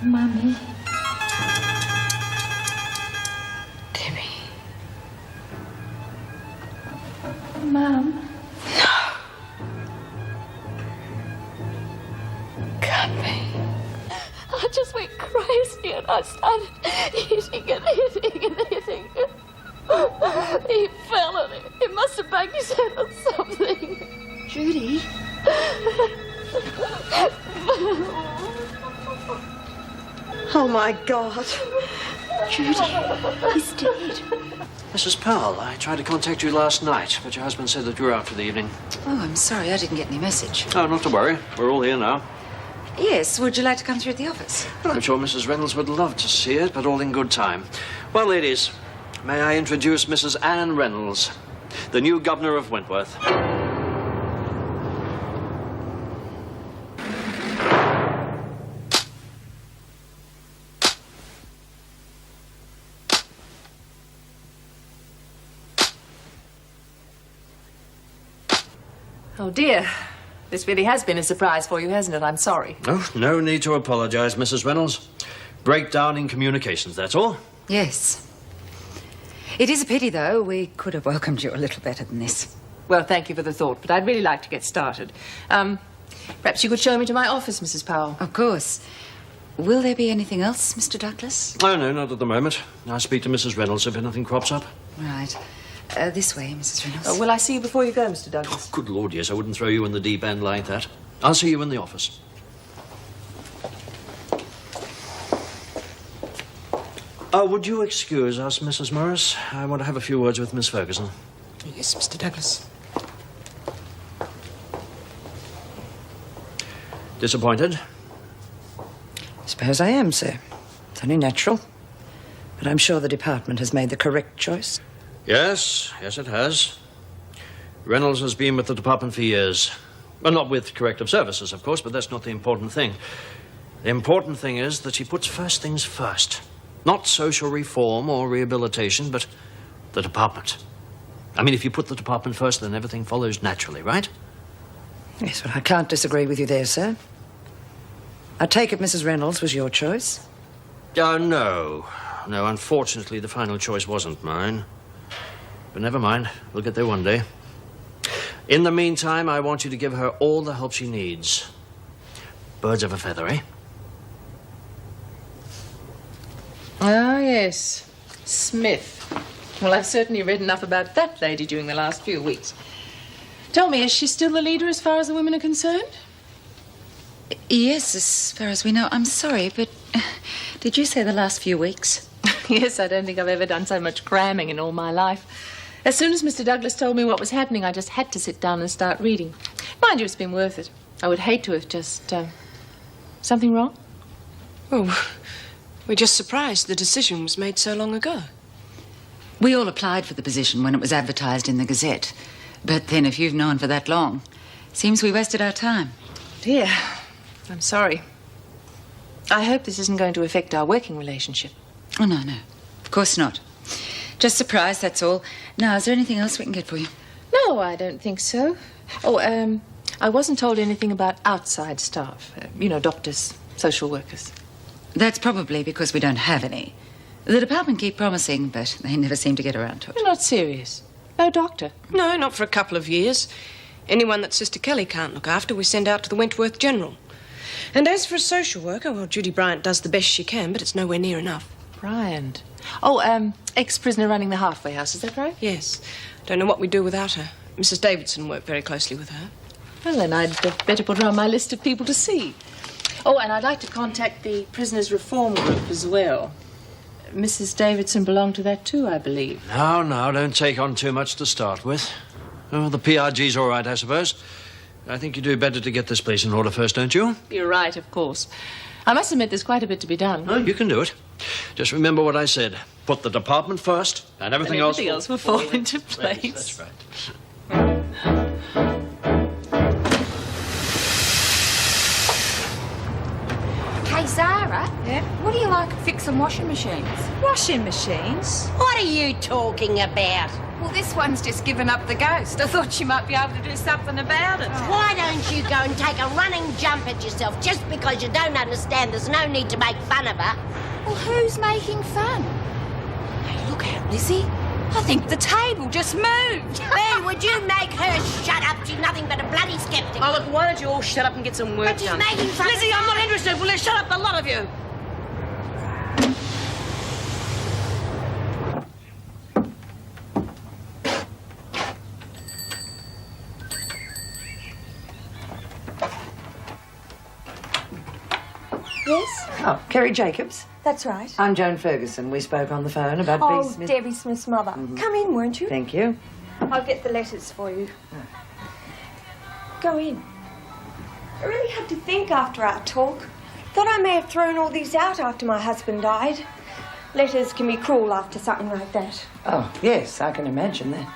Mummy. Debbie. Mum. Can't be. I just went crazy and I started hitting it. He fell and he must have banged his head on something. Judy. Oh, my God. Judy, he's dead. Mrs. Powell, I tried to contact you last night, but your husband said that you were out for the evening. Oh, I'm sorry, I didn't get any message. Oh, not to worry. We're all here now. Yes, would you like to come through the office? I'm sure Mrs. Reynolds would love to see it, but all in good time. Well, ladies, may I introduce Mrs. Anne Reynolds, the new governor of Wentworth. Oh, dear. This really has been a surprise for you, hasn't it? I'm sorry. Oh, no need to apologize, Mrs. Reynolds. Breakdown in communications, that's all. Yes. It is a pity, though. We could have welcomed you a little better than this. Well, thank you for the thought, but I'd really like to get started. Perhaps you could show me to my office, Mrs. Powell. Of course. Will there be anything else, Mr. Douglas? Oh, no, not at the moment. I'll speak to Mrs. Reynolds if anything crops up. Right. This way, Mrs. Reynolds. Will I see you before you go, Mr. Douglas? Oh, good Lord, yes. I wouldn't throw you in the deep end like that. I'll see you in the office. Would you excuse us, Mrs. Morris? I want to have a few words with Miss Ferguson. Yes, Mr. Douglas. Disappointed? I suppose I am, sir. It's only natural. But I'm sure the department has made the correct choice. Yes, it has. Reynolds has been with the department for years. Well, not with corrective services, of course, but that's not the important thing. The important thing is that she puts first things first. Not social reform or rehabilitation, but the department. I mean, if you put the department first, then everything follows naturally, right? Yes, well, I can't disagree with you there, sir. I take it Mrs. Reynolds was your choice? Oh, no. No, unfortunately, the final choice wasn't mine. But never mind. We'll get there one day. In the meantime, I want you to give her all the help she needs. Birds of a feather, eh? Oh, yes. Smith. Well, I've certainly read enough about that lady during the last few weeks. Tell me, is she still the leader as far as the women are concerned? Yes, as far as we know. I'm sorry, but did you say the last few weeks? Yes, I don't think I've ever done so much cramming in all my life. As soon as Mr. Douglas told me what was happening, I just had to sit down and start reading. Mind you, it's been worth it. I would hate to have just, something wrong? Oh, we're just surprised the decision was made so long ago. We all applied for the position when it was advertised in the Gazette. But then if you've known for that long, seems we wasted our time. Dear, I'm sorry. I hope this isn't going to affect our working relationship. Oh, no. Of course not. Just surprised, that's all. Now, is there anything else we can get for you? No, I don't think so. Oh, I wasn't told anything about outside staff. Doctors, social workers. That's probably because we don't have any. The department keep promising, but they never seem to get around to it. You're not serious. No doctor. No, not for a couple of years. Anyone that Sister Kelly can't look after, we send out to the Wentworth General. And as for a social worker, well, Judy Bryant does the best she can, but it's nowhere near enough. Bryant. Oh, ex-prisoner running the halfway house, is that right? Yes. Don't know what we'd do without her. Mrs. Davidson worked very closely with her. Well, then I'd better put her on my list of people to see. Oh, and I'd like to contact the Prisoners Reform Group as well. Mrs. Davidson belonged to that too, I believe. No, don't take on too much to start with. Oh, the PRG's all right, I suppose. I think you do better to get this place in order first, don't you? You're right, of course. I must admit there's quite a bit to be done. Oh, you can do it. Just remember what I said. Put the department first, and everything else will fall into place. Yes, that's right. Hey, Zara. Yeah? What do you like at fixing washing machines? Washing machines? What are you talking about? Well, this one's just given up the ghost. I thought she might be able to do something about it. Why don't you go and take a running jump at yourself? Just because you don't understand, there's no need to make fun of her. Well, who's making fun? Hey, look out, Lizzie. I think the table just moved. Hey, would you make her shut up? She's nothing but a bloody skeptic. Oh, look, why don't you all shut up and get some work But she's done? making fun Lizzie, of I'm not interested. Will you shut up, the lot of you? Yes, Oh, Kerry Jacobs. that's right. I'm Joan Ferguson. We spoke on the phone about Oh, B. Smith. Debbie Smith's mother. Come in, won't you? Thank you. I'll get the letters for you. Go in. I really had to think after our talk. Thought I may have thrown all these out after my husband died. Letters can be cruel after something like that. Oh, yes, I can imagine that.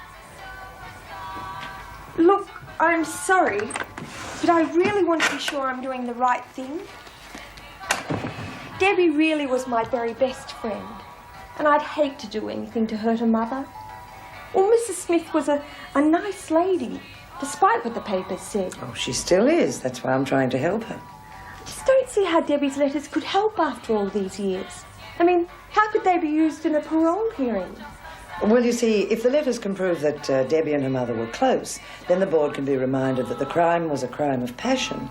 Look, I'm sorry, but I really want to be sure I'm doing the right thing. Debbie really was my very best friend, and I'd hate to do anything to hurt her mother. Well, Mrs. Smith was a nice lady, despite what the papers said. Oh, she still is. That's why I'm trying to help her. I just don't see how Debbie's letters could help after all these years. I mean, how could they be used in a parole hearing? Well, you see, if the letters can prove that Debbie and her mother were close, then the board can be reminded that the crime was a crime of passion.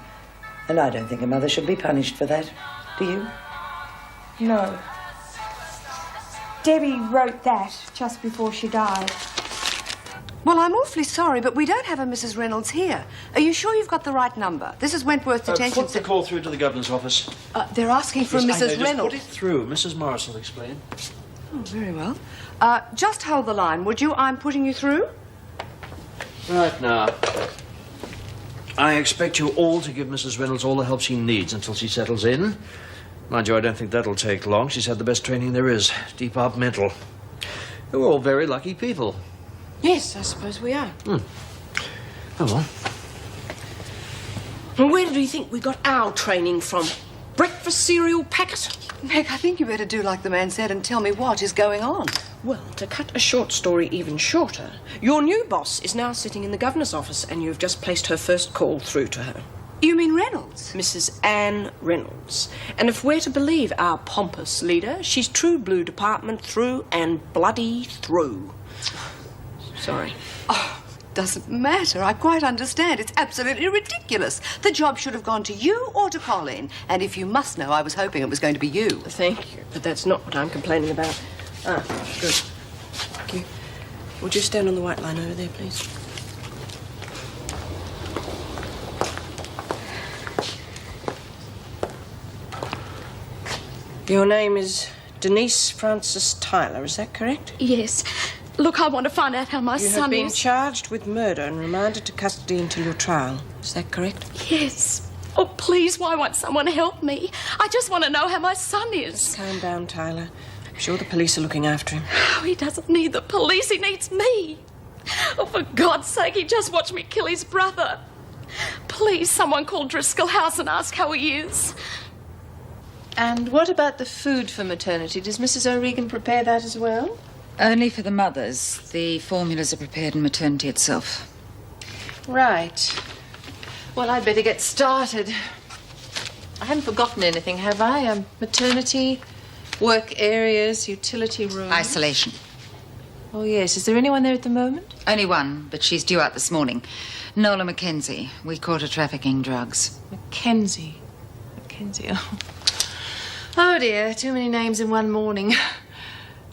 And I don't think her mother should be punished for that. Do you? No. Debbie wrote that just before she died. Well, I'm awfully sorry, but we don't have a Mrs. Reynolds here. Are you sure you've got the right number? This is Wentworth Detention Put the call through to the governor's office. They're asking for Yes, I know, Mrs. just Reynolds. put it through. Mrs. Morris will explain. Oh, very well. Just hold the line, would you? I'm putting you through. Right now. I expect you all to give Mrs. Reynolds all the help she needs until she settles in. Mind you, I don't think that'll take long. She's had the best training there is. Departmental. You're all very lucky people. Yes, I suppose we are. Oh, well. And where do you think we got our training from? Breakfast cereal packet? Meg, I think you better do like the man said and tell me what is going on. Well, to cut a short story even shorter, your new boss is now sitting in the governor's office and you've just placed her first call through to her. You mean Reynolds? Mrs. Anne Reynolds. And if we're to believe our pompous leader, she's true blue department through and bloody through. Sorry. Oh, doesn't matter. I quite understand. It's absolutely ridiculous. The job should have gone to you or to Colin. And if you must know, I was hoping it was going to be you. Thank you, but that's not what I'm complaining about. Ah, good. Thank you. Would you stand on the white line over there, please? Your name is Denise Frances Tyler, is that correct? Yes. Look, I want to find out how my You son have been is. charged with murder and remanded to custody until your trial. Is that correct? Yes. Oh, please, why won't someone help me? I just want to know how my son is. Calm down, Tyler. I'm sure the police are looking after him. Oh, he doesn't need the police, he needs me. Oh, for God's sake, he just watched me kill his brother. Please, someone call Driscoll House and ask how he is. And what about the food for maternity? Does Mrs. O'Regan prepare that as well? Only for the mothers. The formulas are prepared in maternity itself. Right. Well, I'd better get started. I haven't forgotten anything, have I? Maternity, work areas, utility room. Isolation. Oh, yes. Is there anyone there at the moment? Only one, but she's due out this morning. Nola Mackenzie. We caught her trafficking drugs. Mackenzie. Oh. Oh, dear. Too many names in one morning.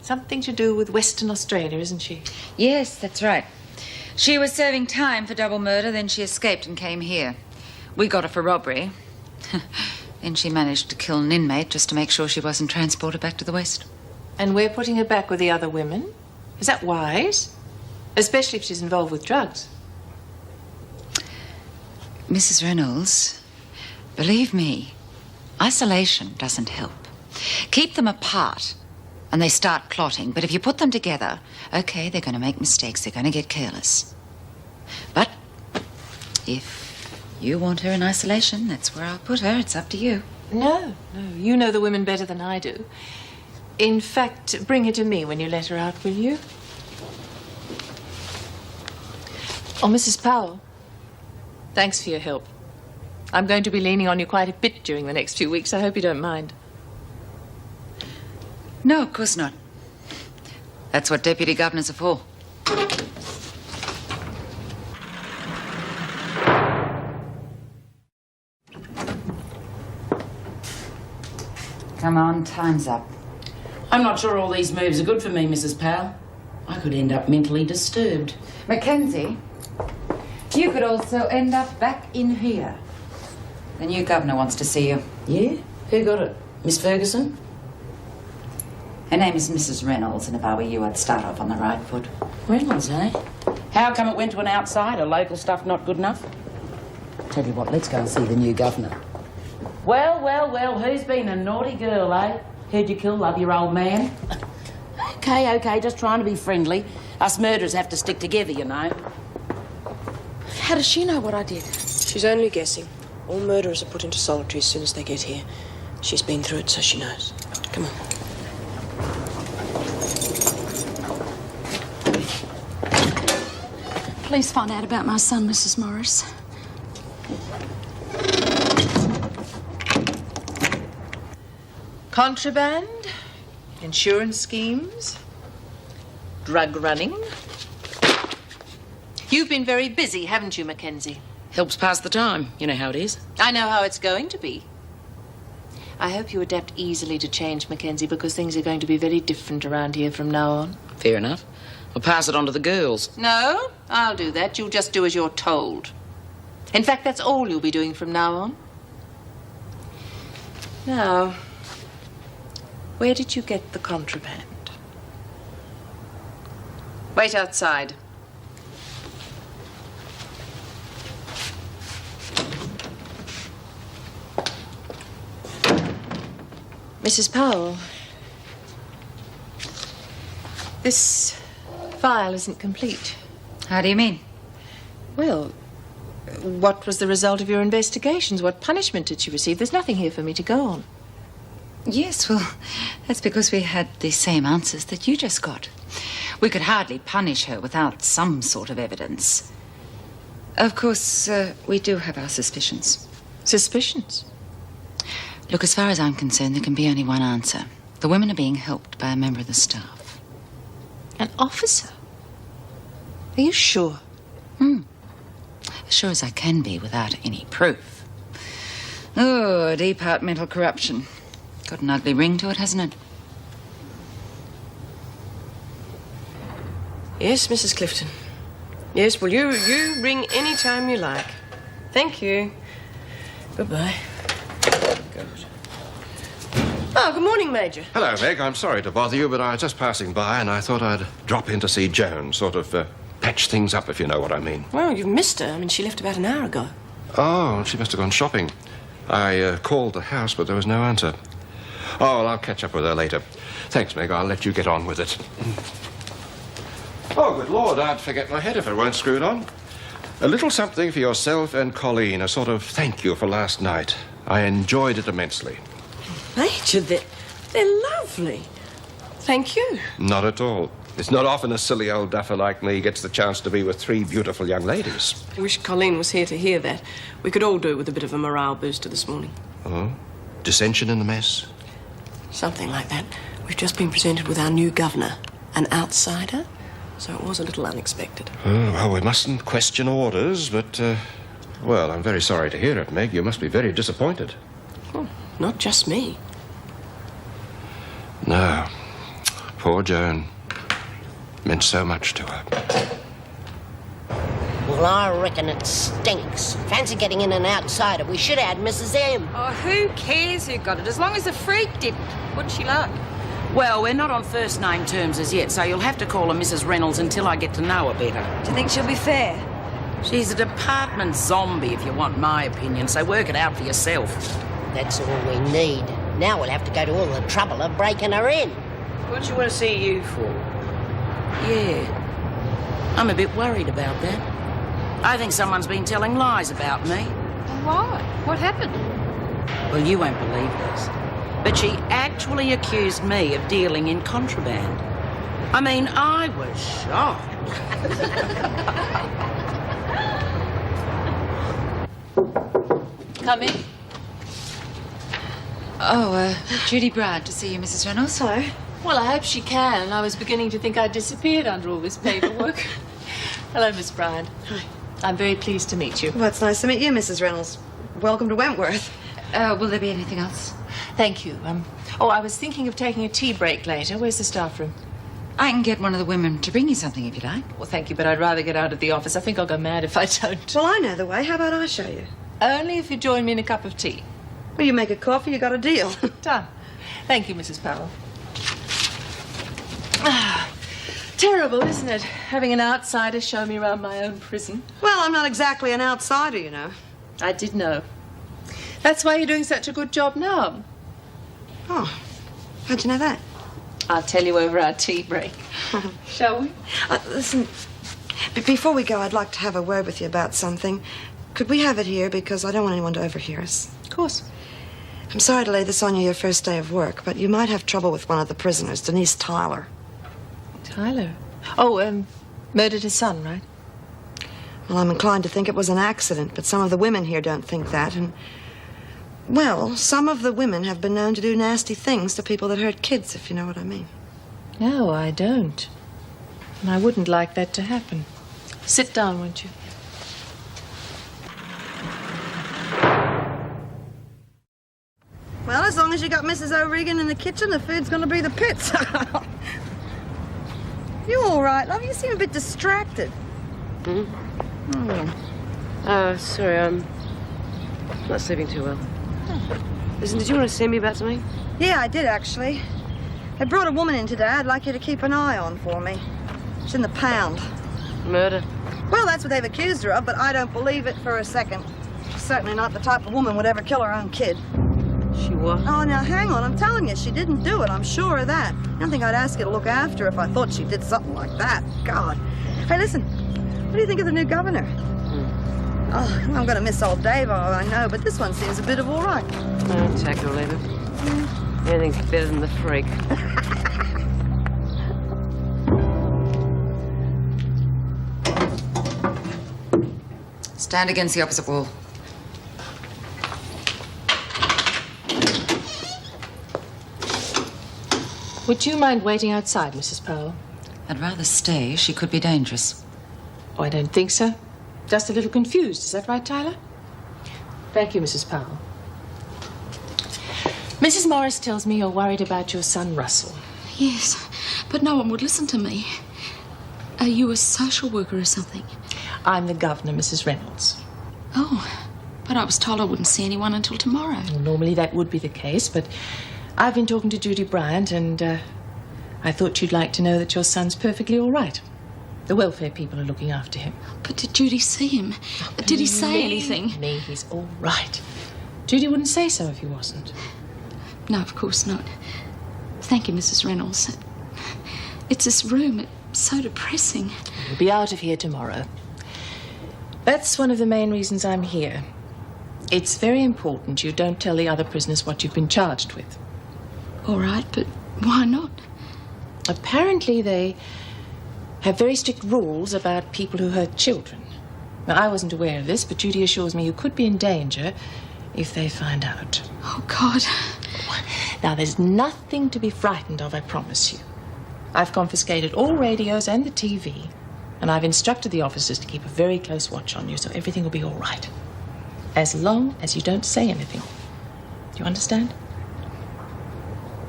Something to do with Western Australia, isn't she? Yes, that's right. She was serving time for double murder, then she escaped and came here. We got her for robbery. Then she managed to kill an inmate just to make sure she wasn't transported back to the West. And we're putting her back with the other women? Is that wise? Especially if she's involved with drugs. Mrs. Reynolds, believe me, isolation doesn't help. Keep them apart and they start plotting, but if you put them together, okay, they're going to make mistakes, they're going to get careless. But if you want her in isolation, that's where I'll put her. It's up to you. No. You know the women better than I do. In fact, bring her to me when you let her out, will you? Oh, Mrs. Powell, thanks for your help. I'm going to be leaning on you quite a bit during the next few weeks. I hope you don't mind. No, of course not. That's what deputy governors are for. Come on, time's up. I'm not sure all these moves are good for me, Mrs. Powell. I could end up mentally disturbed. Mackenzie, you could also end up back in here. The new governor wants to see you. Yeah? Who got it? Miss Ferguson? Her name is Mrs. Reynolds, and if I were you, I'd start off on the right foot. Reynolds, eh? How come it went to an outsider? Local stuff not good enough? Tell you what, let's go and see the new governor. Well, who's been a naughty girl, eh? Heard you kill love your old man? Okay, just trying to be friendly. Us murderers have to stick together, you know. How does she know what I did? She's only guessing. All murderers are put into solitary as soon as they get here. She's been through it, so she knows. Come on. Please find out about my son, Mrs. Morris. Contraband, insurance schemes, drug running. You've been very busy, haven't you, Mackenzie? Helps pass the time. You know how it is. I know how it's going to be. I hope you adapt easily to change, Mackenzie, because things are going to be very different around here from now on. Fair enough. I'll pass it on to the girls. No, I'll do that. You'll just do as you're told. In fact, that's all you'll be doing from now on. Now, where did you get the contraband? Wait outside. Mrs. Powell, this file isn't complete. How do you mean? Well, what was the result of your investigations? What punishment did she receive? There's nothing here for me to go on. Yes, well, that's because we had the same answers that you just got. We could hardly punish her without some sort of evidence. Of course, we do have our suspicions. Suspicions? Look, as far as I'm concerned, there can be only one answer. The women are being helped by a member of the staff. An officer? Are you sure? As sure as I can be without any proof. Oh, departmental corruption. Got an ugly ring to it, hasn't it? Yes, Mrs. Clifton. Yes, well, you ring any time you like. Thank you. Goodbye. Oh, good morning, Major. Hello, Meg. I'm sorry to bother you, but I was just passing by and I thought I'd drop in to see Joan, sort of patch things up, if you know what I mean. Well, you've missed her. I mean, she left about an hour ago. Oh, she must have gone shopping. I called the house, but there was no answer. Oh, well, I'll catch up with her later. Thanks, Meg. I'll let you get on with it. Oh, good Lord, I'd forget my head if it weren't screwed on. A little something for yourself and Colleen, a sort of thank you for last night. I enjoyed it immensely. Major, they're lovely. Thank you. Not at all. It's not often a silly old duffer like me gets the chance to be with three beautiful young ladies. I wish Colleen was here to hear that. We could all do with a bit of a morale booster this morning. Oh? Dissension in the mess? Something like that. We've just been presented with our new governor, an outsider, so it was a little unexpected. Oh, well, we mustn't question orders, but, well, I'm very sorry to hear it, Meg. You must be very disappointed. Oh, not just me. No. Poor Joan. Meant so much to her. Well, I reckon it stinks. Fancy getting in an outsider. We should have had Mrs. M. Oh, who cares who got it, as long as the freak didn't. What's she like? Well, we're not on first name terms as yet, so you'll have to call her Mrs. Reynolds until I get to know her better. Do you think she'll be fair? She's a department zombie, if you want my opinion, so work it out for yourself. That's all we need. Now we'll have to go to all the trouble of breaking her in. What do you want to see you for? Yeah. I'm a bit worried about that. I think someone's been telling lies about me. Why? What happened? Well, you won't believe this, but she actually accused me of dealing in contraband. I mean, I was shocked. come in. Oh, Judy Bryant to see you, Mrs. Reynolds. Hello. Well, I hope she can. I was beginning to think I'd disappeared under all this paperwork. Hello, Miss Bryant. Hi. I'm very pleased to meet you. Well, it's nice to meet you, Mrs. Reynolds. Welcome to Wentworth. Will there be anything else? Thank you. I was thinking of taking a tea break later. Where's the staff room? I can get one of the women to bring you something if you like. Well, thank you, but I'd rather get out of the office. I think I'll go mad if I don't. Well, I know the way. How about I show you? Only if you join me in a cup of tea. Well, you make a coffee, you got a deal. Done. Thank you, Mrs. Powell. Terrible, isn't it? Having an outsider show me around my own prison. Well, I'm not exactly an outsider, you know. I did know. That's why you're doing such a good job now. Oh, how'd you know that? I'll tell you over our tea break. Shall we? Listen, before we go, I'd like to have a word with you about something. Could we have it here? Because I don't want anyone to overhear us. Of course. I'm sorry to lay this on you your first day of work, but you might have trouble with one of the prisoners, Denise Tyler. Tyler? Oh, murdered his son, right? Well, I'm inclined to think it was an accident, but some of the women here don't think that, and... Well, some of the women have been known to do nasty things to people that hurt kids, if you know what I mean. No, I don't. And I wouldn't like that to happen. Sit down, won't you? Well, as long as you got Mrs. O'Regan in the kitchen, the food's gonna be the pits. You all right, love? You seem a bit distracted. Sorry, I'm not sleeping too well. Listen, did you want to see me about something? Yeah, I did, actually. They brought a woman in today I'd like you to keep an eye on for me. She's in the pound. Murder? Well, that's what they've accused her of, but I don't believe it for a second. She's certainly not the type of woman would ever kill her own kid. She was? Oh, now, hang on. I'm telling you, she didn't do it. I'm sure of that. I don't think I'd ask you to look after her if I thought she did something like that. God. Hey, listen. What do you think of the new governor? Oh, I'm going to miss old Dave, I know, but this one seems a bit of all right. No, take it or leave it. Anything's better than the freak. Stand against the opposite wall. Would you mind waiting outside, Mrs. Powell? I'd rather stay. She could be dangerous. Oh, I don't think so. Just a little confused. Is that right, Tyler? Thank you, Mrs. Powell. Mrs. Morris tells me you're worried about your son, Russell. Yes, but no one would listen to me. Are you a social worker or something? I'm the governor, Mrs. Reynolds. Oh, but I was told I wouldn't see anyone until tomorrow. Well, normally that would be the case, but I've been talking to Judy Bryant, and I thought you'd like to know that your son's perfectly all right. The welfare people are looking after him. But did Judy see him? Did he say anything? Me, he's all right. Judy wouldn't say so if he wasn't. No, of course not. Thank you, Mrs. Reynolds. It's this room. It's so depressing. We'll be out of here tomorrow. That's one of the main reasons I'm here. It's very important you don't tell the other prisoners what you've been charged with. All right, but why not? Apparently they have very strict rules about people who hurt children. Now, I wasn't aware of this, but Judy assures me you could be in danger if they find out. Oh, God. Now, there's nothing to be frightened of, I promise you. I've confiscated all radios and the TV, and I've instructed the officers to keep a very close watch on you, so everything will be all right. As long as you don't say anything. Do you understand?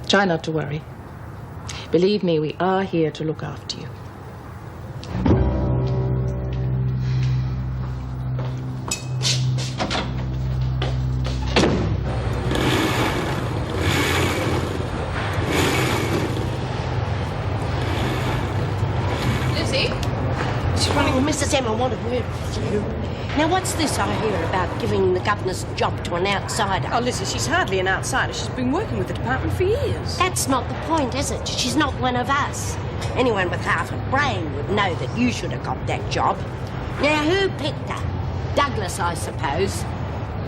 Try not to worry. Believe me, we are here to look after you. Oh, Mrs. Emma, I want a word with you. Now, what's this I hear about giving the governor's job to an outsider? Oh, listen, she's hardly an outsider. She's been working with the department for years. That's not the point, is it? She's not one of us. Anyone with half a brain would know that you should have got that job. Now, who picked her? Douglas, I suppose.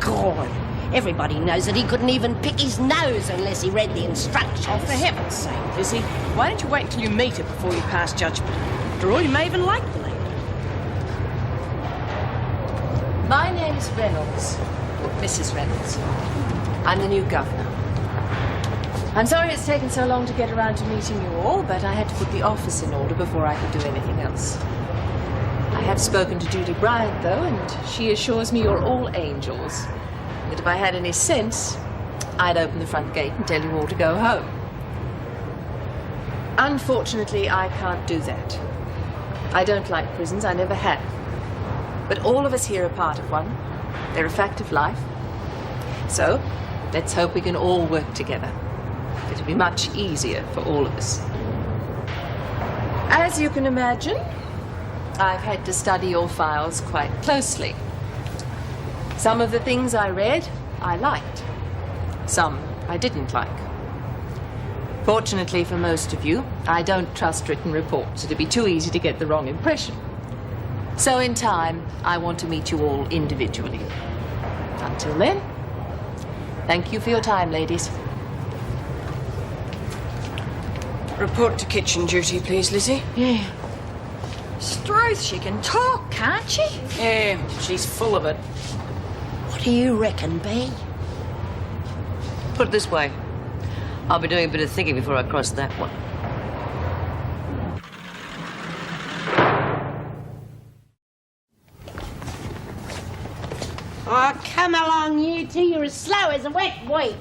God, everybody knows that he couldn't even pick his nose unless he read the instructions. Oh, for heaven's sake, Lizzie, why don't you wait until you meet her before you pass judgment? After all, you may even like the lady. My name's Reynolds. Mrs. Reynolds. I'm the new governor. I'm sorry it's taken so long to get around to meeting you all, but I had to put the office in order before I could do anything else. I have spoken to Judy Bryant, though, and she assures me you're all angels. That if I had any sense, I'd open the front gate and tell you all to go home. Unfortunately, I can't do that. I don't like prisons, I never have. But all of us here are part of one. They're a fact of life. So, let's hope we can all work together. It'll be much easier for all of us. As you can imagine, I've had to study your files quite closely. Some of the things I read, I liked. Some I didn't like. Fortunately for most of you, I don't trust written reports. It'd be too easy to get the wrong impression. So in time, I want to meet you all individually. Until then, thank you for your time, ladies. Report to kitchen duty, please, Lizzie. Yeah. Struth, she can talk, can't she? Yeah, she's full of it. What do you reckon, Bee? Put it this way. I'll be doing a bit of thinking before I cross that one. Oh, come along, you two. You're as slow as a wet week.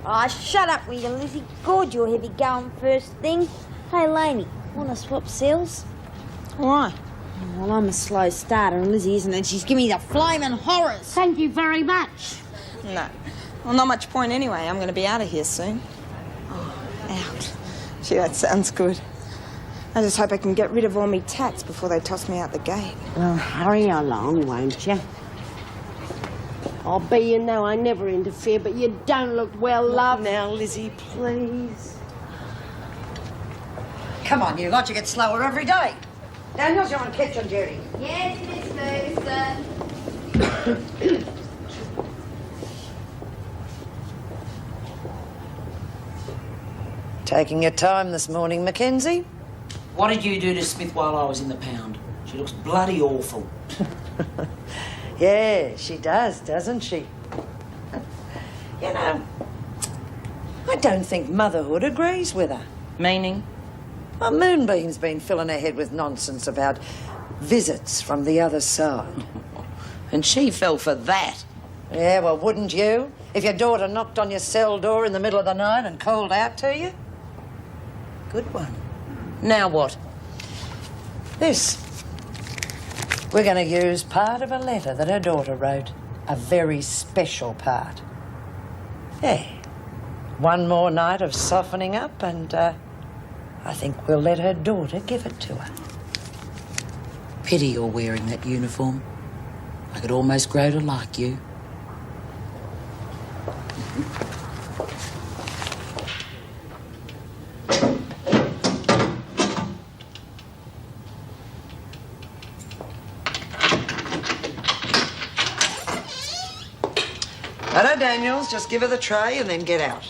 Oh, shut up with you, Lizzie. God, you're heavy going first thing. Hey, Lainey, want to swap cells? Why? Well, I'm a slow starter and Lizzie isn't, and she's giving me the flaming horrors. Thank you very much. No. Well, not much point anyway. I'm going to be out of here soon. Oh, out. Gee, that sounds good. I just hope I can get rid of all me tats before they toss me out the gate. Well, hurry along, won't you? Oh, Bee, you know I never interfere, but you don't look well, love. Now, Lizzie, please. Come on, you lot, you get slower every day. Daniels, you're on kitchen duty. Yes, Miss Looser. Taking your time this morning, Mackenzie. What did you do to Smith while I was in the pound? She looks bloody awful. Yeah, she does, doesn't she? You know, I don't think motherhood agrees with her. Meaning? Well, Moonbeam's been filling her head with nonsense about visits from the other side. And she fell for that. Yeah, well, wouldn't you? If your daughter knocked on your cell door in the middle of the night and called out to you? Good one. Now what? This. We're going to use part of a letter that her daughter wrote. A very special part. Yeah. One more night of softening up and, I think we'll let her daughter give it to her. Pity you're wearing that uniform. I could almost grow to like you. Hello, Daniels. Just give her the tray and then get out.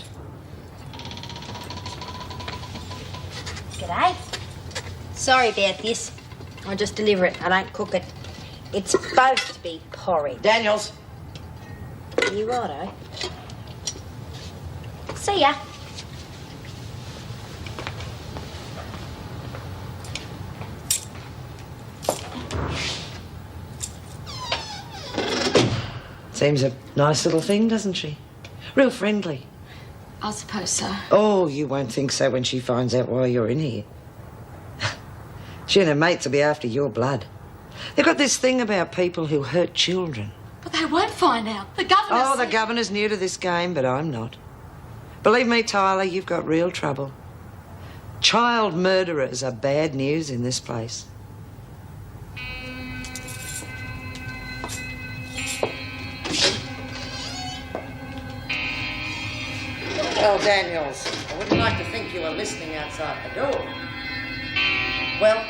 G'day. Sorry about this. I just deliver it. I don't cook it. It's supposed to be porridge. Daniels. You righto. See ya. Seems a nice little thing, doesn't she? Real friendly. I suppose so. Oh, you won't think so when she finds out why you're in here. She and her mates will be after your blood. They've got this thing about people who hurt children. But they won't find out. The governor. Oh, the governor's new to this game, but I'm not. Believe me, Tyler, you've got real trouble. Child murderers are bad news in this place. Well, Daniels, I wouldn't like to think you were listening outside the door. Well?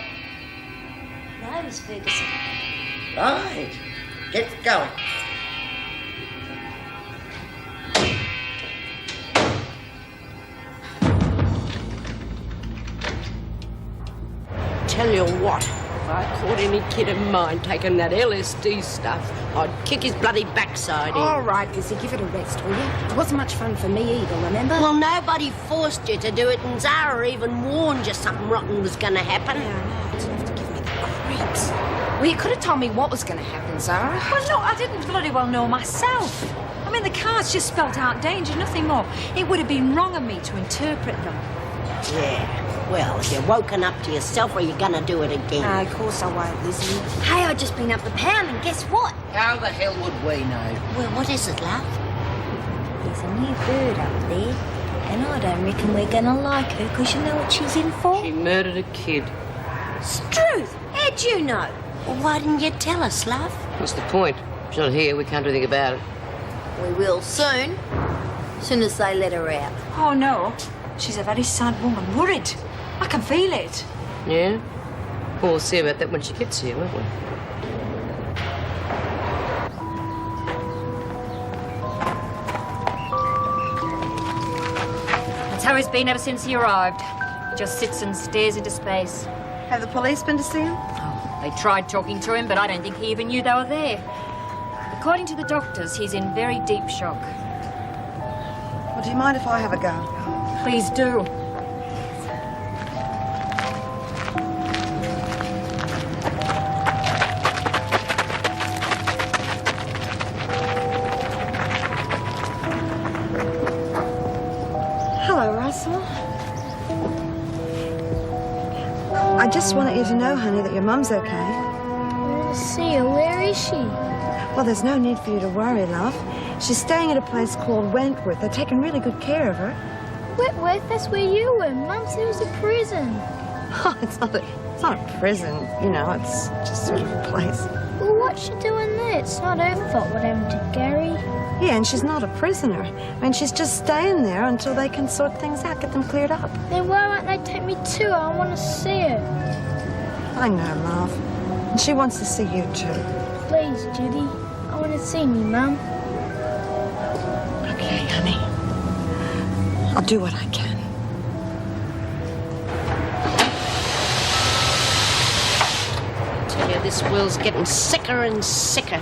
No, Miss Ferguson. Right. Get going. Tell you what, if I caught any kid of mine taking that LSD stuff, I'd kick his bloody backside in. All right, Lizzie, give it a rest, will you? It wasn't much fun for me either, remember? Well, nobody forced you to do it, and Zara even warned you something rotten was going to happen. Yeah, I know. It's enough to give me the creeps. Well, you could have told me what was going to happen, Zara. Well, look, I didn't bloody well know myself. I mean, the cards just spelt out danger, nothing more. It would have been wrong of me to interpret them. Yeah, well, if you're woken up to yourself, are you going to do it again? Of course I won't, Lizzie. Hey, I've just been up the pound, and guess what? How the hell would we know? Well, what is it, love? There's a new bird up there, and I don't reckon we're gonna like her, because you know what she's in for? She murdered a kid. Struth! How'd you know? Well, why didn't you tell us, love? What's the point? She's not here, we can't do anything about it. We will soon. Soon as they let her out. Oh, no. She's a very sad woman. Worried. I can feel it. Yeah? Well, we'll see about that when she gets here, won't we? That's how he's been ever since he arrived. He just sits and stares into space. Have the police been to see him? Oh, they tried talking to him, but I don't think he even knew they were there. According to the doctors, he's in very deep shock. Well, do you mind if I have a go? Please do. Hello, Russell. I just wanted you to know, honey, that your mum's okay. I want to see her. Where is she? Well, there's no need for you to worry, love. She's staying at a place called Wentworth. They're taking really good care of her. Wentworth? That's where you were. Mum said it was a prison. Oh, it's not a prison, you know, it's just sort of a place. Well, what's she doing there? It's not her fault what happened to Gary. Yeah, and she's not a prisoner. I mean, she's just staying there until they can sort things out, get them cleared up. Then why won't they take me to her? I want to see her. I know, love. And she wants to see you, too. Please, Judy. I want to see me, Mum. Okay, honey. I'll do what I can. I tell you, this world's getting sicker and sicker.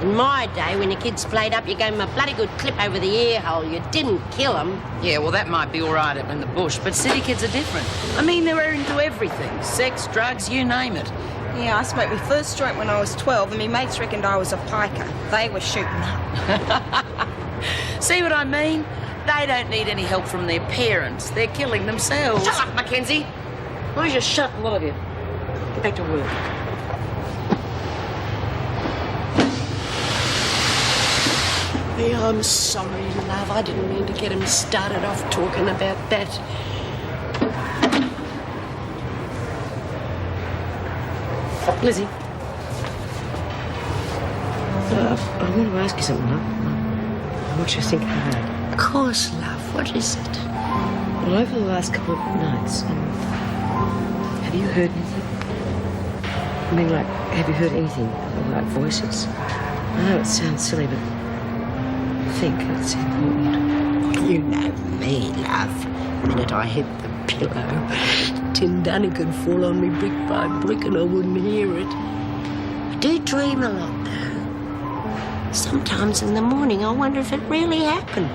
In my day, when your kids played up, you gave them a bloody good clip over the ear hole. You didn't kill them. Yeah, well, that might be all right up in the bush, but city kids are different. I mean, they're into everything. Sex, drugs, you name it. Yeah, I smoked my first joint when I was 12, and my mates reckoned I was a piker. They were shooting up. See what I mean? They don't need any help from their parents. They're killing themselves. Shut up, Mackenzie. Why don't you shut, all of you? Get back to work. Yeah, I'm sorry, love. I didn't mean to get him started off talking about that. Lizzie. I want to ask you something, love. I want you to think hard. Of course, love. What is it? Well, over the last couple of nights, have you heard anything? I mean, like, have you heard anything? Like voices? I know it sounds silly, but I think it's important. You know me, love. The minute I hit the pillow, Tim Dunny could fall on me brick by brick and I wouldn't hear it. I do dream a lot, though. Sometimes in the morning I wonder if it really happened.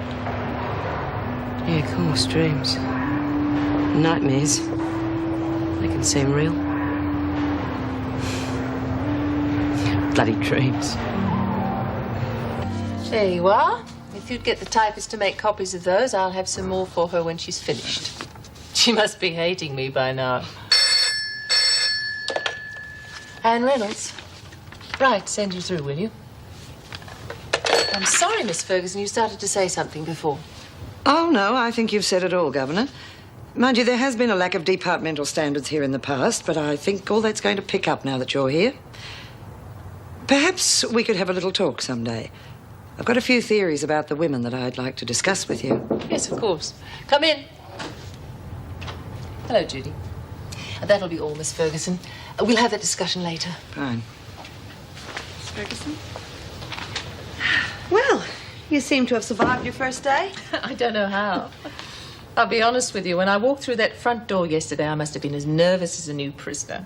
Yeah, of course, dreams. Nightmares. They can seem real. Bloody dreams. There you are. If you'd get the typist to make copies of those, I'll have some more for her when she's finished. She must be hating me by now. Anne Reynolds. Right, send her through, will you? I'm sorry, Miss Ferguson, you started to say something before. Oh, no, I think you've said it all, Governor. Mind you, there has been a lack of departmental standards here in the past, but I think all that's going to pick up now that you're here. Perhaps we could have a little talk someday. I've got a few theories about the women that I'd like to discuss with you. Yes, of course. Come in. Hello, Judy. That'll be all, Miss Ferguson. We'll have that discussion later. Fine. Miss Ferguson? Well, you seem to have survived your first day. I don't know how. I'll be honest with you. When I walked through that front door yesterday, I must have been as nervous as a new prisoner.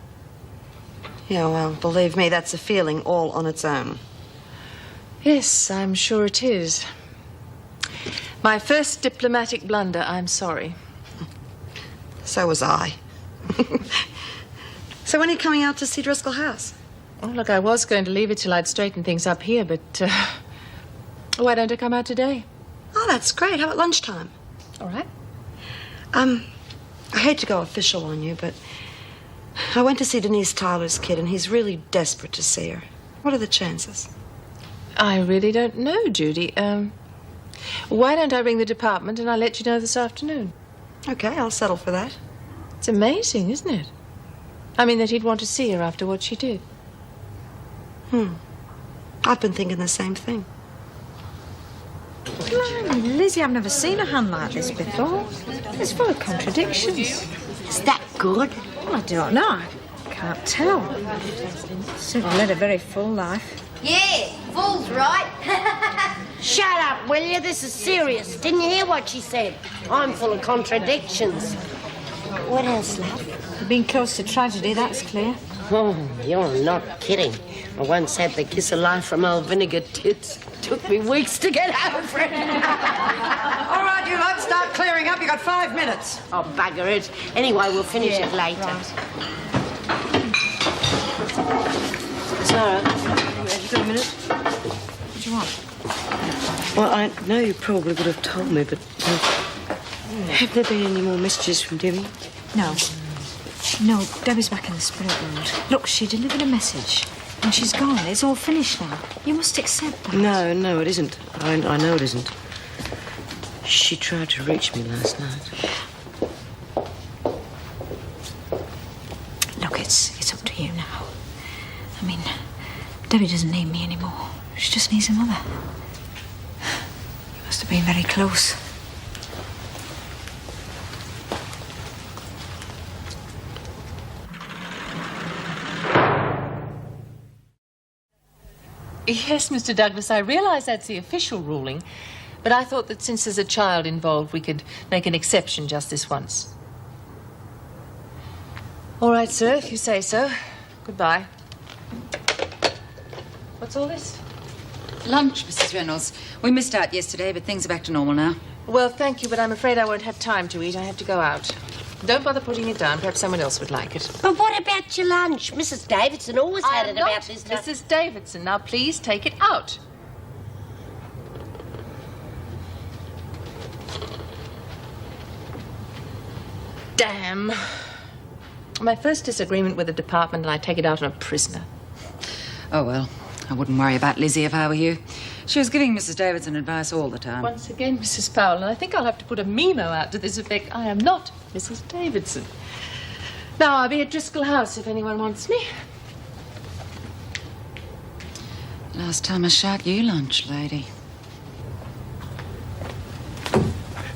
Yeah, well, believe me, that's a feeling all on its own. Yes, I'm sure it is. My first diplomatic blunder, I'm sorry. So was I. So when are you coming out to see Driscoll House? Oh, look, I was going to leave it till I'd straightened things up here, but why don't I come out today? Oh, that's great. How about lunchtime? All right. I hate to go official on you, but I went to see Denise Tyler's kid, and he's really desperate to see her. What are the chances? I really don't know, Judy. Why don't I ring the department and I'll let you know this afternoon? Okay, I'll settle for that. It's amazing, isn't it? I mean, that he'd want to see her after what she did. I've been thinking the same thing. Blimey, Lizzie, I've never seen a hand like this before. It's full of contradictions. Is that good? Well, I don't know. I can't tell. Certainly led a very full life. Yeah, fool's right. Shut up, will you? This is serious. Didn't you hear what she said? I'm full of contradictions. What else, love? You've been close to tragedy, that's clear. Oh, you're not kidding. I once had the kiss of life from old Vinegar Tits. Took me weeks to get over it. All right, you lot, start clearing up. You got 5 minutes. Oh, bugger it. Anyway, we'll finish it later. Right. Sarah, you ready for a minute? What do you want? Well, I know you probably would have told me, but have there been any more messages from Debbie? No. No, Debbie's back in the spirit world. Look, she delivered a message. And she's gone. It's all finished now. You must accept that. No, it isn't. I know it isn't. She tried to reach me last night. Look, it's up to you now. I mean, Debbie doesn't need me anymore. She just needs her mother. You must have been very close. Yes, Mr. Douglas, I realise that's the official ruling, but I thought that since there's a child involved, we could make an exception just this once. All right, sir, if you say so. Goodbye. What's all this? Lunch, Mrs. Reynolds. We missed out yesterday, but things are back to normal now. Well, thank you, but I'm afraid I won't have time to eat. I have to go out. Don't bother putting it down. Perhaps someone else would like it. But what about your lunch? Mrs. Davidson always had it about this time. Mrs. Davidson. Now, please take it out. Damn. My first disagreement with the department, and I take it out on a prisoner. Oh, well, I wouldn't worry about Lizzie if I were you. She was giving Mrs. Davidson advice all the time. Once again, Mrs. Powell, and I think I'll have to put a memo out to this effect. I am not Mrs. Davidson. Now, I'll be at Driscoll House if anyone wants me. Last time I shot you lunch, lady.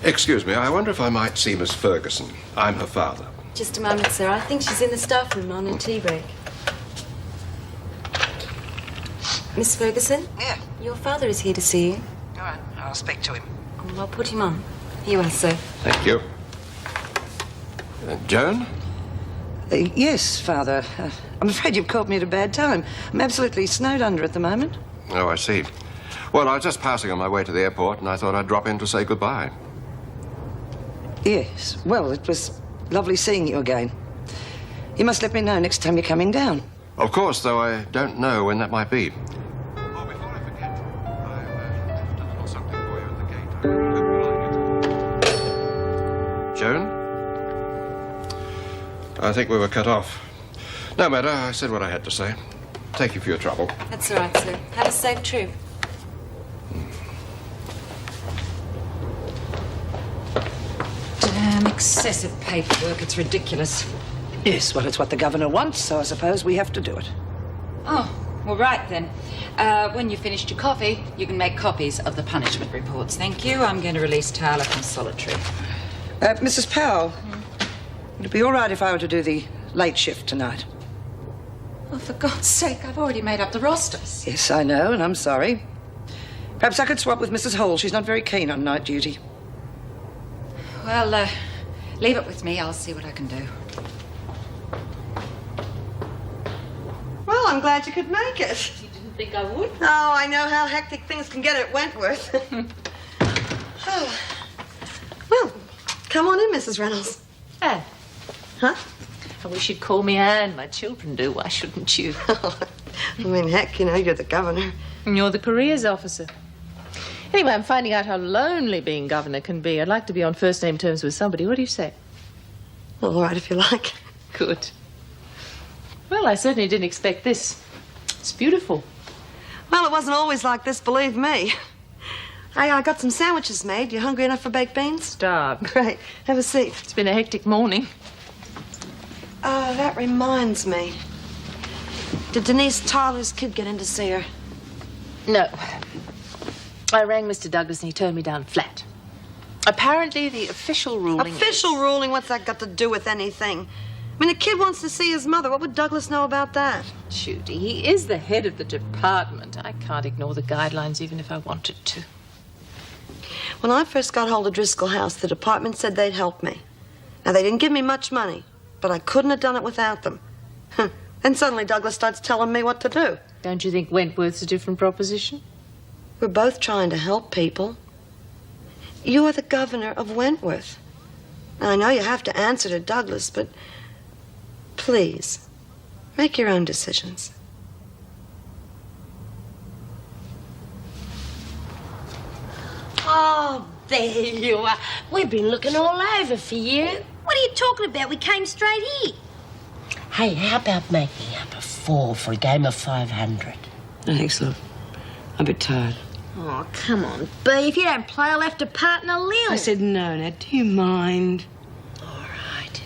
Excuse me, I wonder if I might see Miss Ferguson. I'm her father. Just a moment, sir. I think she's in the staff room on a tea break. Miss Ferguson? Yeah. Your father is here to see you. All right, I'll speak to him. I'll put him on. Here you are, sir. Thank you. Joan? Yes, Father. I'm afraid you've caught me at a bad time. I'm absolutely snowed under at the moment. Oh, I see. Well, I was just passing on my way to the airport, and I thought I'd drop in to say goodbye. Yes. Well, it was lovely seeing you again. You must let me know next time you're coming down. Of course, though I don't know when that might be. Joan? I think we were cut off. No matter, I said what I had to say. Thank you for your trouble. That's all right, sir. Have a safe trip. Damn excessive paperwork. It's ridiculous. Yes, well, it's what the governor wants, so I suppose we have to do it. Oh, well, right then. When you've finished your coffee, you can make copies of the punishment reports. Thank you. I'm going to release Tyler from solitary. Mrs. Powell, would it be all right if I were to do the late shift tonight? Oh, for God's sake, I've already made up the rosters. Yes, I know, and I'm sorry. Perhaps I could swap with Mrs. Hall. She's not very keen on night duty. Well, leave it with me. I'll see what I can do. I'm glad you could make it. You didn't think I would? Oh, I know how hectic things can get at Wentworth. Oh. Well, come on in, Mrs. Reynolds. Anne. Huh? I wish you'd call me Anne. My children do. Why shouldn't you? I mean, heck, you know, you're the governor. And you're the careers officer. Anyway, I'm finding out how lonely being governor can be. I'd like to be on first-name terms with somebody. What do you say? Well, all right, if you like. Good. Well, I certainly didn't expect this. It's beautiful. Well, it wasn't always like this, believe me. I got some sandwiches made. You hungry enough for baked beans? Starved. Great. Have a seat. It's been a hectic morning. Oh, that reminds me. Did Denise Tyler's kid get in to see her? No. I rang Mr. Douglas and he turned me down flat. Apparently, the official ruling Official ruling? What's that got to do with anything? I mean, the kid wants to see his mother. What would Douglas know about that? Judy, he is the head of the department. I can't ignore the guidelines even if I wanted to. When I first got hold of Driscoll House, the department said they'd help me. Now, they didn't give me much money, but I couldn't have done it without them. Then suddenly Douglas starts telling me what to do. Don't you think Wentworth's a different proposition? We're both trying to help people. You're the governor of Wentworth. Now, I know you have to answer to Douglas, but please, make your own decisions. Oh, there you are. We've been looking all over for you. What are you talking about? We came straight here. Hey, how about making up a 4 for a game of 500? Thanks, love. I'm a bit tired. Oh, come on, B. If you don't play, I'll have to partner Lil. I said no. Now, do you mind? All right.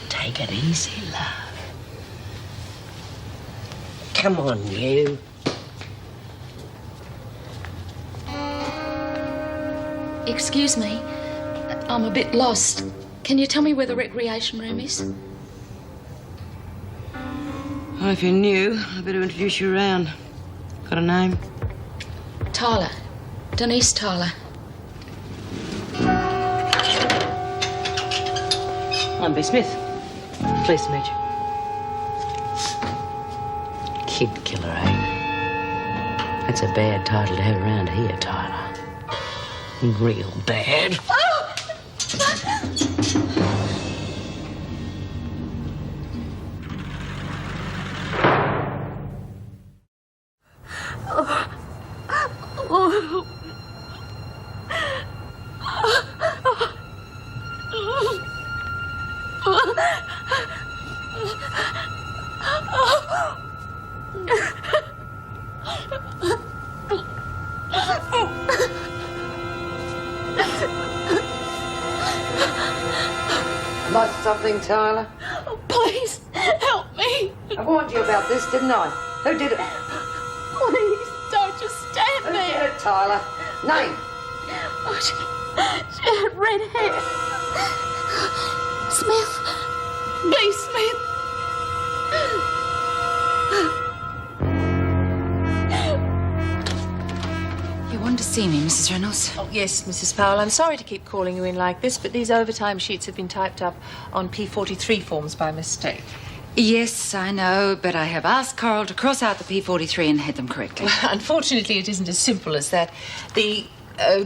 Take it easy, love. Come on, you. Excuse me. I'm a bit lost. Can you tell me where the recreation room is? Well, if you're new, I better introduce you around. Got a name? Tyler. Denise Tyler. I'm B. Smith. Pleased to meet you. Kid killer, eh? That's a bad title to have around here, Tyler. Real bad. Lost something, Tyler? Oh, please, help me. I warned you about this, didn't I? Who did it? Please, don't just stab Who me. did it, Tyler? Name. Oh, she had red hair. Smith. B. Smith. You wanted to see me, Mrs. Reynolds? Oh, yes, Mrs. Powell. I'm sorry to keep calling you in like this, but these overtime sheets have been typed up on P43 forms by mistake. Yes, I know, but I have asked Coral to cross out the P43 and head them correctly. Unfortunately, it isn't as simple as that. The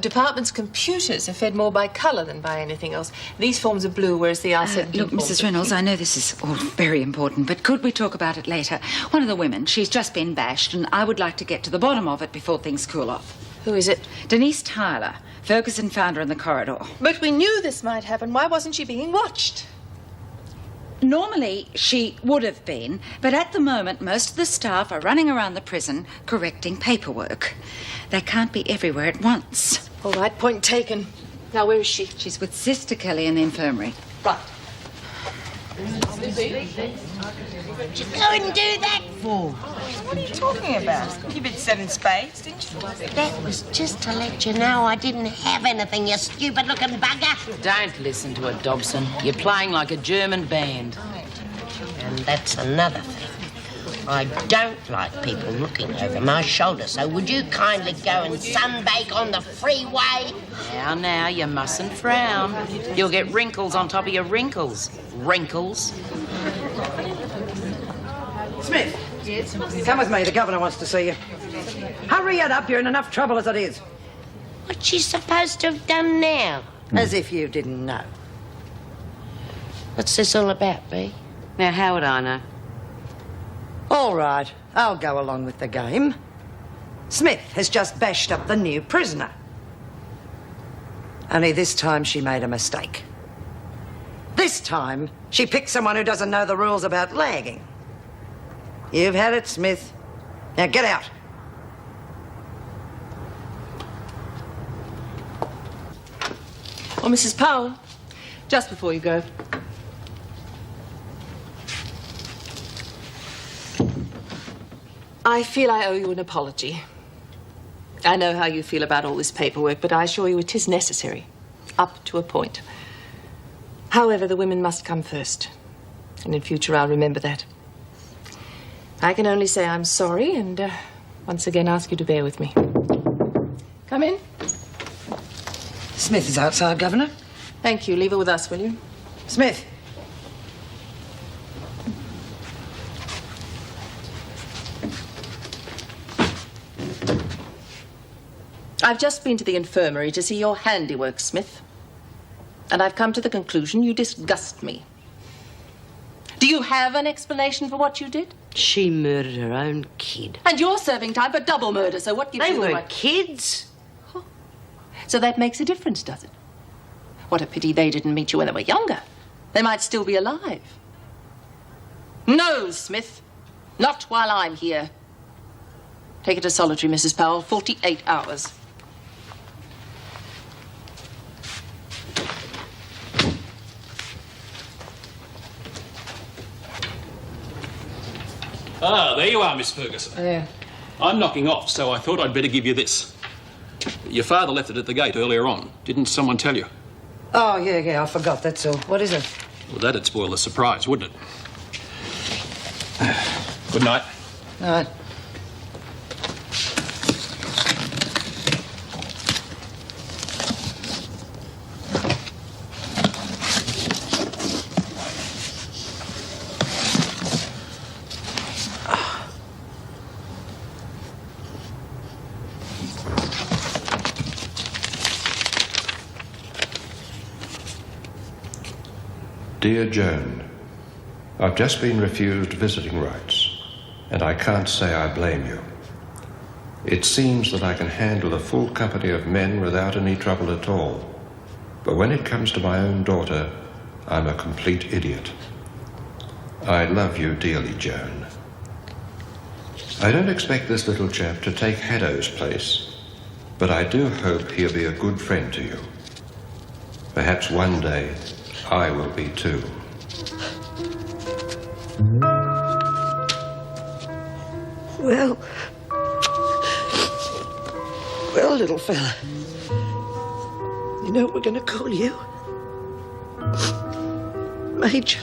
department's computers are fed more by colour than by anything else. These forms are blue, whereas the I-17 Look, forms Mrs. are Reynolds, I know this is all very important, but could we talk about it later? One of the women, she's just been bashed, and I would like to get to the bottom of it before things cool off. Who is it? Denise Tyler. Ferguson found her in the corridor. But we knew this might happen. Why wasn't she being watched? Normally, she would have been, but at the moment, most of the staff are running around the prison correcting paperwork. They can't be everywhere at once. All right, point taken. Now, where is she? She's with Sister Kelly in the infirmary. Right. What did you go and do that for? What are you talking about? You've been selling spades, didn't you? That was just to let you know I didn't have anything, you stupid-looking bugger. Don't listen to it, Dobson. You're playing like a German band. And that's another thing. I don't like people looking over my shoulder, so would you kindly go and sunbake on the freeway? Now, you mustn't frown. You'll get wrinkles on top of your wrinkles. Wrinkles. Smith, Come with me, the governor wants to see you. Hurry it up, you're in enough trouble as it is. What's she supposed to have done now? As if you didn't know. What's this all about, Bea? Now, how would I know? All right, I'll go along with the game. Smith has just bashed up the new prisoner. Only this time she made a mistake. This time, she picked someone who doesn't know the rules about lagging. You've had it, Smith. Now get out. Oh, Mrs. Powell, just before you go. I feel I owe you an apology. I know how you feel about all this paperwork, but I assure you it is necessary, up to a point. However, the women must come first, and in future I'll remember that. I can only say I'm sorry and once again ask you to bear with me. Come in. Smith is outside, Governor. Thank you. Leave her with us, will you? Smith. I've just been to the infirmary to see your handiwork, Smith. And I've come to the conclusion you disgust me. Do you have an explanation for what you did? She murdered her own kid. And you're serving time for double murder, so what gives you the right... They weren't kids. Oh. So that makes a difference, does it? What a pity they didn't meet you when they were younger. They might still be alive. No, Smith. Not while I'm here. Take it to solitary, Mrs. Powell. 48 hours. Ah, there you are, Miss Ferguson. Yeah. I'm knocking off, so I thought I'd better give you this. Your father left it at the gate earlier on. Didn't someone tell you? Oh, yeah, I forgot, that's all. What is it? Well, that'd spoil the surprise, wouldn't it? Good night. All right. Dear Joan, I've just been refused visiting rights, and I can't say I blame you. It seems that I can handle a full company of men without any trouble at all. But when it comes to my own daughter, I'm a complete idiot. I love you dearly, Joan. I don't expect this little chap to take Haddo's place, but I do hope he'll be a good friend to you. Perhaps one day I will be too. Well, little fella, you know what we're going to call you? Major.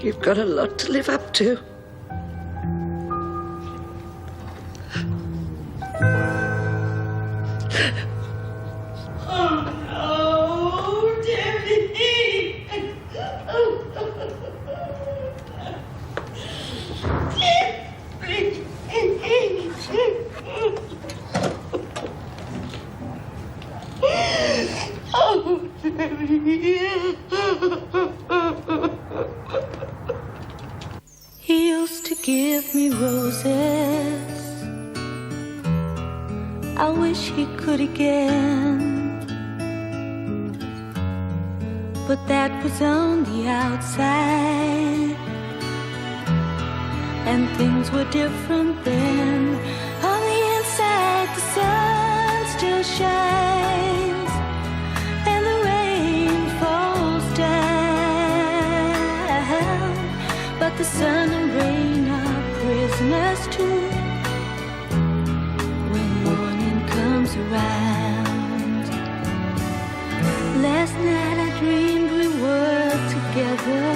You've got a lot to live up to. He used to give me roses. I wish he could again, but that was on the outside, and things were different then. On the inside, the sun still shines, and the rain falls down, but the sun and rain are prisoners too when morning comes around. Last night I dreamed we were together,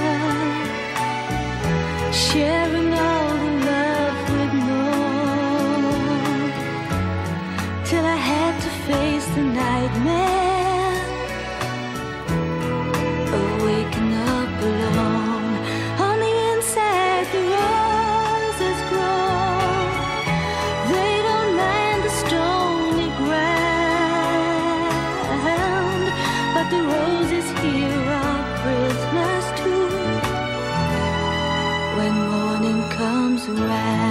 sharing all the love we'd known, till I had to face the nightmare of waking up alone. On the goes around.